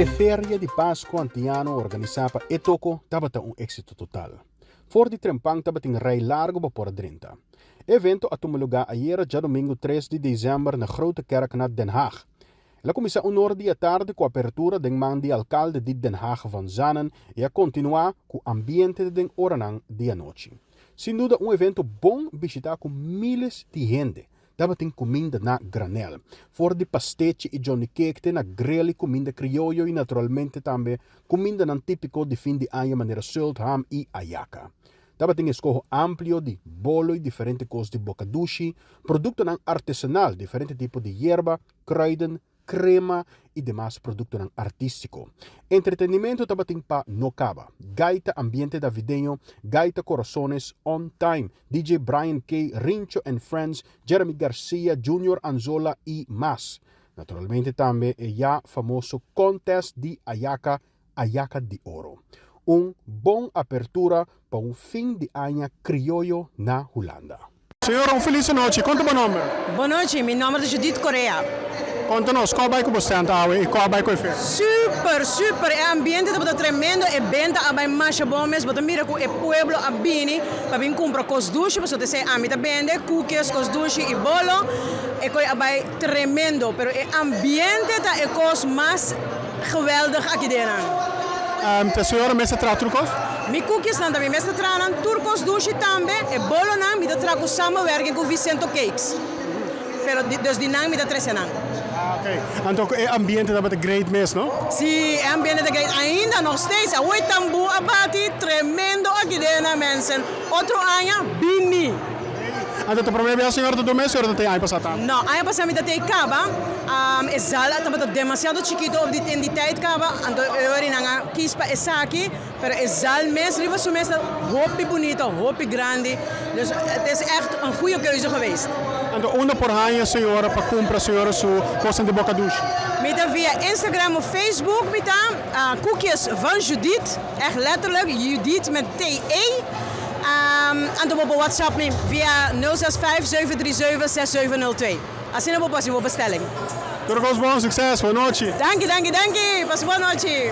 A feria de Páscoa antiano organizada por Etoco tabata um êxito total. For de Trempang tabata em rij largo por 30. Evento a tomar lugar ayer, já domingo 3 de dezembro, na Grote Kerk na Den Haag. La comissão honor dia tarde com a apertura den man de alcalde de Den Haag van Zanen e a continuar com o ambiente de den Oranang dia noite. Sem dúvida, evento bom visitar com milhares de gente. Dapat tem comida na granel. For de pastete e Johnny Cake, na grill e comida criollo e naturalmente também comida não típico de fim de ano, maneira sult, ham e ayaca. Dapat tem escojo amplio de bolo e diferentes coisas de bocadushi, produto artesanal, diferente tipo de hierba, kruiden, crema e demais produto artístico. Entretenimento também tem para Nocaba, gaita ambiente navideño, gaita corazones on time, DJ Brian K, Rincho and Friends, Jeremy Garcia, Junior Anzola e mais. Naturalmente também é já famoso contest de Ayaca, Ayaca de Ouro. Bom apertura para fim de ano criollo na Holanda. Senhora, feliz noite. Conta o meu nome. Boa noite, meu nome é Judith Correa. Conta-nos, qual é que você está e qual é que você Super, o ambiente está tremendo, e benta a marcha bombes, mas mira que o pueblo abini, para vir comprar coisas doces, para você dizer, me vende cookies, coisas doces e bolo, e coi abai tremendo, pero o ambiente está é coisa mais geweldig aqui dentro. A senhora me traz trucos? Mi cookies também, me trazem turcos doces também, e bolo não, me trago samenwerking com Vicento Cakes. Pero dus die naam me da trece naam. Ok. Então, o ambiente da great mesmo, não? Sim, o ambiente da great. Ainda nog steeds. Oi tambu abati tremendo aqui dentro, mensen. Outro ano, bini. Então, tu promete a senhora do mês ou do ano passado? Não, ano passado me da tem caba. É sala, estava demasiado chiquito em die tijd caba. Então, eu era na kispa essa aqui, pero é sal mês, riba su mês, hopi bonito, hopi grande. Dus het is echt een goede keuze geweest. Então, onde por ano, senhora, para comprar, senhora, sua coisa de boca douche? Met via Instagram of Facebook, met koekjes van Judith, echt letterlijk, Judith met TE. En dan op WhatsApp via 065 737 6702. Assim não posso fazer bestelling. Tudo bom, sucesso, boa noite. Dank je. Pas boa noite.